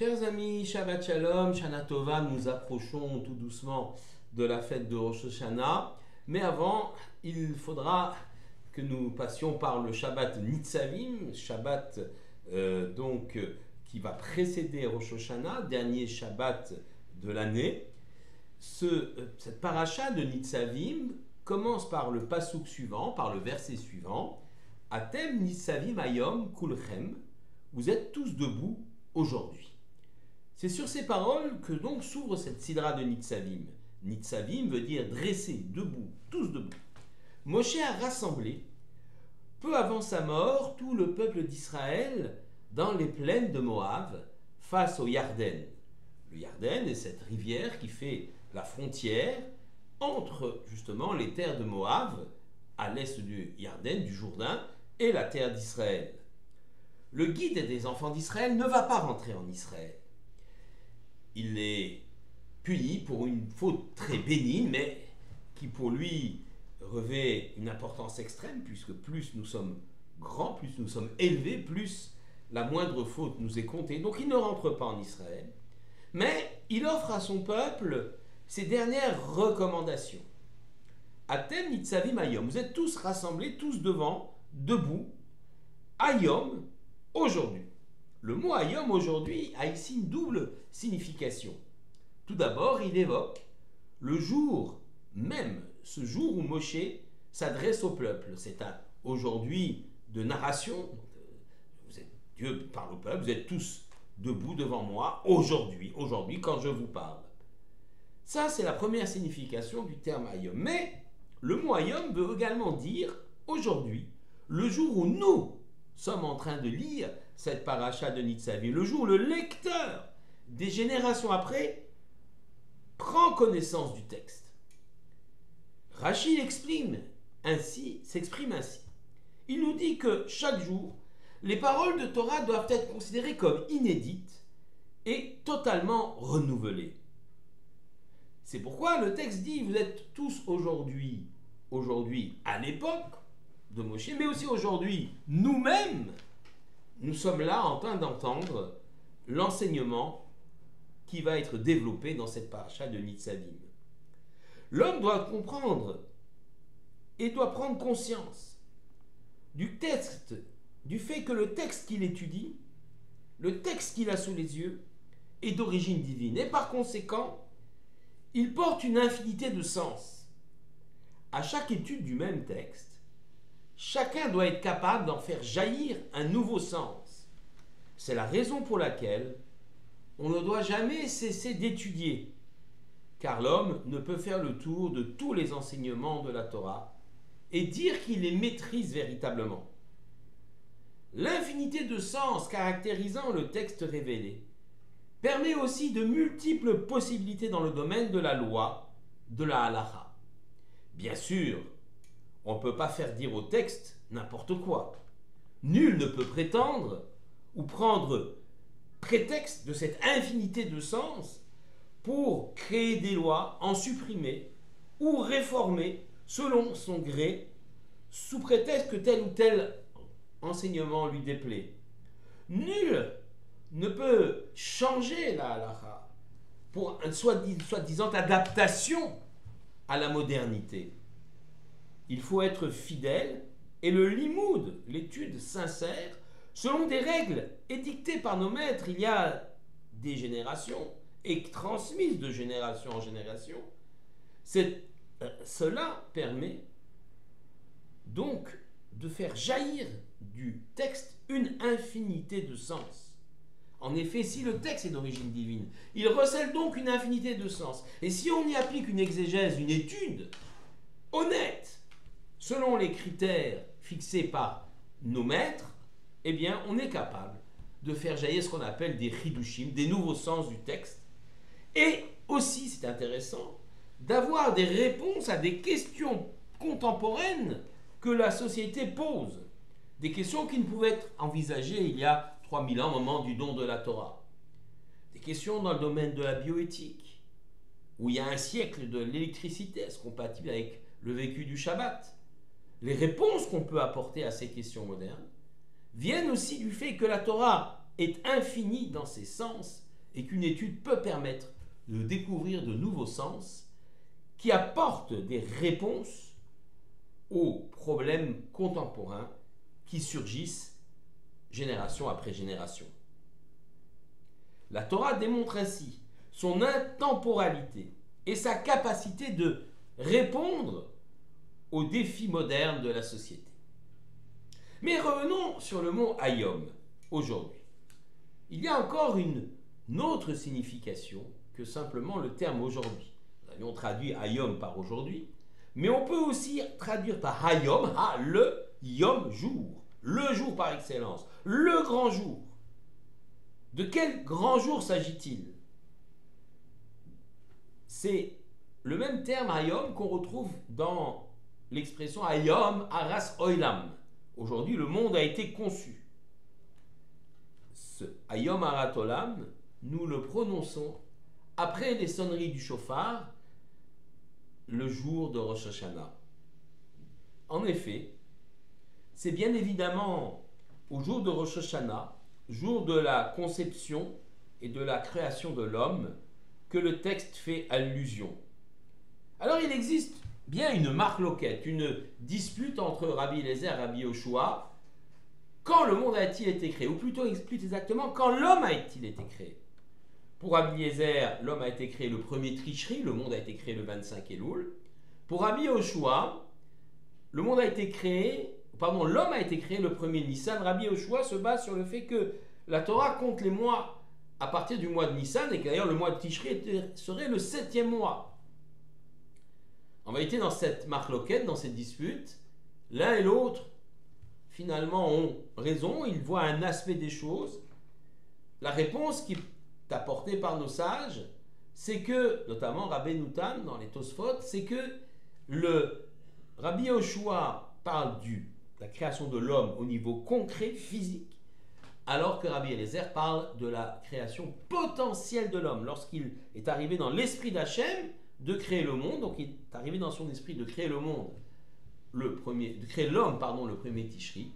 Chers amis, Shabbat Shalom, Shana Tova, nous approchons tout doucement de la fête de Rosh Hashanah. Mais avant, il faudra que nous passions par le Shabbat Nitzavim, Shabbat qui va précéder Rosh Hashanah, dernier Shabbat de l'année. Cette paracha de Nitzavim commence par le pasuk suivant, par le verset suivant. Atem Nitzavim Hayom Kulchem, vous êtes tous debout aujourd'hui. C'est sur ces paroles que donc s'ouvre cette sidra de Nitzavim. Nitzavim veut dire dresser, debout, tous debout. Moshe a rassemblé, peu avant sa mort, tout le peuple d'Israël dans les plaines de Moab face au Yarden. Le Yarden est cette rivière qui fait la frontière entre justement les terres de Moab, à l'est du Yarden, du Jourdain, et la terre d'Israël. Le guide des enfants d'Israël ne va pas rentrer en Israël. Il est puni pour une faute très bénigne, mais qui pour lui revêt une importance extrême, puisque plus nous sommes grands, plus nous sommes élevés, plus la moindre faute nous est comptée. Donc il ne rentre pas en Israël, mais il offre à son peuple ses dernières recommandations. Atem Nitzavim Hayom, vous êtes tous rassemblés, tous devant, debout, Hayom, aujourd'hui. Le mot Hayom aujourd'hui a ici une double signification. Tout d'abord, il évoque le jour même, ce jour où Moshe s'adresse au peuple. C'est un aujourd'hui de narration. Dieu parle au peuple, vous êtes tous debout devant moi aujourd'hui quand je vous parle. Ça, c'est la première signification du terme Hayom. Mais le mot Hayom veut également dire aujourd'hui, le jour où nous sommes en train de lire cette paracha de Nitzavim, le jour où le lecteur des générations après prend connaissance du texte. Rashi s'exprime ainsi. Il nous dit que chaque jour, les paroles de Torah doivent être considérées comme inédites et totalement renouvelées. C'est pourquoi le texte dit, vous êtes tous aujourd'hui à l'époque de Moshe, mais aussi aujourd'hui, nous-mêmes, nous sommes là en train d'entendre l'enseignement qui va être développé dans cette paracha de Nitzavim. L'homme doit comprendre et doit prendre conscience du texte, du fait que le texte qu'il étudie, le texte qu'il a sous les yeux, est d'origine divine. Et par conséquent, il porte une infinité de sens. À chaque étude du même texte, chacun doit être capable d'en faire jaillir un nouveau sens. C'est la raison pour laquelle on ne doit jamais cesser d'étudier, car l'homme ne peut faire le tour de tous les enseignements de la Torah et dire qu'il les maîtrise véritablement. L'infinité de sens caractérisant le texte révélé permet aussi de multiples possibilités dans le domaine de la loi, de la halacha. Bien sûr, on ne peut pas faire dire au texte n'importe quoi. Nul ne peut prétendre ou prendre prétexte de cette infinité de sens pour créer des lois, en supprimer ou réformer selon son gré, sous prétexte que tel ou tel enseignement lui déplaît. Nul ne peut changer la halakha pour une soi-disant adaptation à la modernité. Il faut être fidèle et le limoud, l'étude sincère, selon des règles édictées par nos maîtres il y a des générations et transmises de génération en génération. Cela permet donc de faire jaillir du texte une infinité de sens. En effet, si le texte est d'origine divine, il recèle donc une infinité de sens. Et si on y applique une exégèse, une étude honnête, selon les critères fixés par nos maîtres, eh bien, on est capable de faire jaillir ce qu'on appelle des chidushim, des nouveaux sens du texte. Et aussi, c'est intéressant, d'avoir des réponses à des questions contemporaines que la société pose. Des questions qui ne pouvaient être envisagées il y a 3000 ans, au moment du don de la Torah. Des questions dans le domaine de la bioéthique, où il y a un siècle de l'électricité, est-ce compatible avec le vécu du Shabbat? Les réponses qu'on peut apporter à ces questions modernes viennent aussi du fait que la Torah est infinie dans ses sens et qu'une étude peut permettre de découvrir de nouveaux sens qui apportent des réponses aux problèmes contemporains qui surgissent génération après génération. La Torah démontre ainsi son intemporalité et sa capacité de répondre aux défis modernes de la société. Mais revenons sur le mot Hayom, aujourd'hui. Il y a encore une autre signification que simplement le terme aujourd'hui. Nous avions traduit Hayom par aujourd'hui, mais on peut aussi traduire par Hayom, le Yom, jour, le jour par excellence, le grand jour. De quel grand jour s'agit-il? C'est le même terme Hayom qu'on retrouve dans l'expression Hayom Aras Oilam. Aujourd'hui, le monde a été conçu. Ce Hayom Arat Olam, nous le prononçons après les sonneries du shofar, le jour de Rosh Hashanah. En effet, c'est bien évidemment au jour de Rosh Hashanah, jour de la conception et de la création de l'homme, que le texte fait allusion. Alors il existe bien une marloquette, une dispute entre Rabbi Eliezer et Rabbi Yoshua. Quand le monde a-t-il été créé? Ou plutôt plus exactement, quand l'homme a-t-il été créé? Pour Rabbi Eliezer, l'homme a été créé le premier Tishri, le monde a été créé le 25 Elul. Pour Rabbi Yoshua, l'homme a été créé le premier Nissan. Rabbi Yoshua se base sur le fait que la Torah compte les mois à partir du mois de Nissan et que d'ailleurs le mois de Tishri serait le 7e mois. En vérité, dans cette marloquette, dans cette dispute, l'un et l'autre, finalement, ont raison, ils voient un aspect des choses. La réponse qui est apportée par nos sages, c'est que, notamment Rabbi Noutan, dans les Tosfot, c'est que le Rabbi Yoshua parle de la création de l'homme au niveau concret, physique, alors que Rabbi Eliezer parle de la création potentielle de l'homme. Lorsqu'il est arrivé dans l'esprit d'Hachem, de créer le monde, donc il est arrivé dans son esprit de créer le monde, de créer l'homme, le premier Tishri,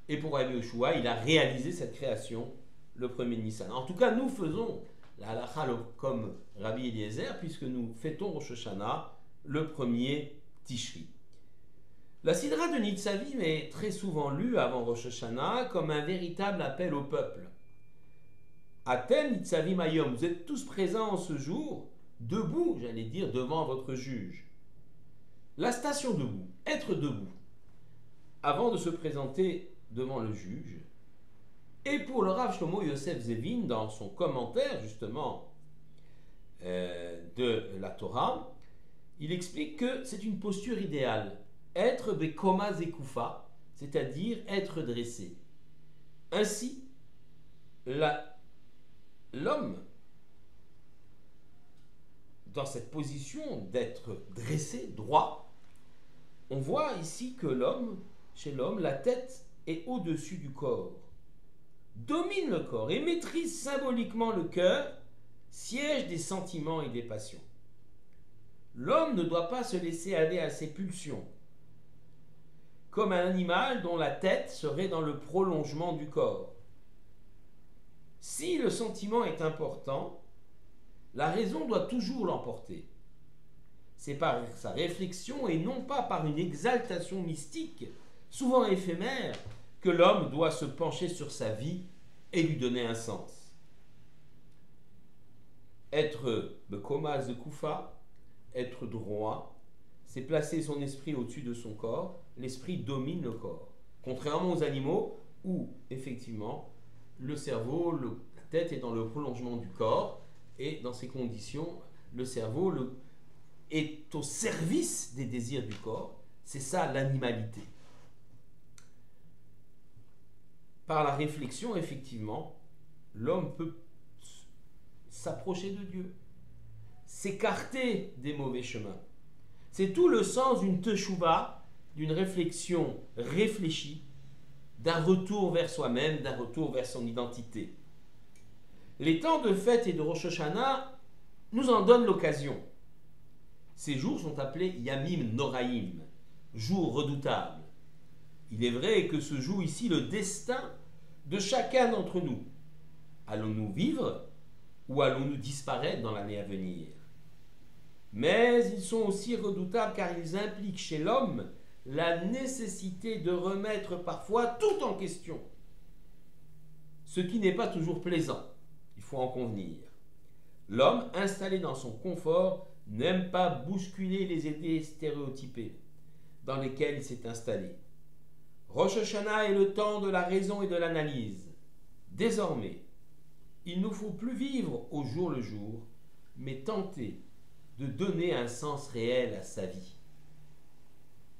et pour Rabbi Yoshua, il a réalisé cette création le premier Nissan. En tout cas, nous faisons la halakha comme Rabbi Eliezer, puisque nous fêtons Rosh Hashanah le premier Tishri. La Sidra de Nitzavim est très souvent lue avant Rosh Hashanah comme un véritable appel au peuple. Atem Nitzavim Hayom, vous êtes tous présents en ce jour, debout, j'allais dire, devant votre juge. La station debout, être debout, avant de se présenter devant le juge. Et pour le Rav Shlomo Yosef Zevin, dans son commentaire justement de la Torah, il explique que c'est une posture idéale. Être bekoma zekufa, c'est-à-dire être dressé. Ainsi, l'homme, dans cette position d'être dressé, droit, on voit ici que chez l'homme, la tête est au-dessus du corps, domine le corps et maîtrise symboliquement le cœur, siège des sentiments et des passions. L'homme ne doit pas se laisser aller à ses pulsions, comme un animal dont la tête serait dans le prolongement du corps. Si le sentiment est important, la raison doit toujours l'emporter. C'est par sa réflexion et non pas par une exaltation mystique, souvent éphémère, que l'homme doit se pencher sur sa vie et lui donner un sens. Être bekoma zekufa, être droit, c'est placer son esprit au-dessus de son corps. L'esprit domine le corps. Contrairement aux animaux où, effectivement, le cerveau, la tête est dans le prolongement du corps et dans ces conditions, le cerveau est au service des désirs du corps. C'est ça l'animalité. Par la réflexion, effectivement, l'homme peut s'approcher de Dieu, s'écarter des mauvais chemins. C'est tout le sens d'une teshuva, d'une réflexion réfléchie, d'un retour vers soi-même, d'un retour vers son identité. Les temps de fête et de Rosh Hashanah nous en donnent l'occasion. Ces jours sont appelés Yamim Noraim, jours redoutables. Il est vrai que se joue ici le destin de chacun d'entre nous. Allons-nous vivre ou allons-nous disparaître dans l'année à venir? Mais ils sont aussi redoutables car ils impliquent chez l'homme la nécessité de remettre parfois tout en question, ce qui n'est pas toujours plaisant, il faut en convenir. L'homme, installé dans son confort, n'aime pas bousculer les idées stéréotypées dans lesquelles il s'est installé. Rosh Hashanah est le temps de la raison et de l'analyse. Désormais, il ne faut plus vivre au jour le jour, mais tenter de donner un sens réel à sa vie.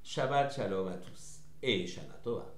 Shabbat Shalom à tous et Shana Tova.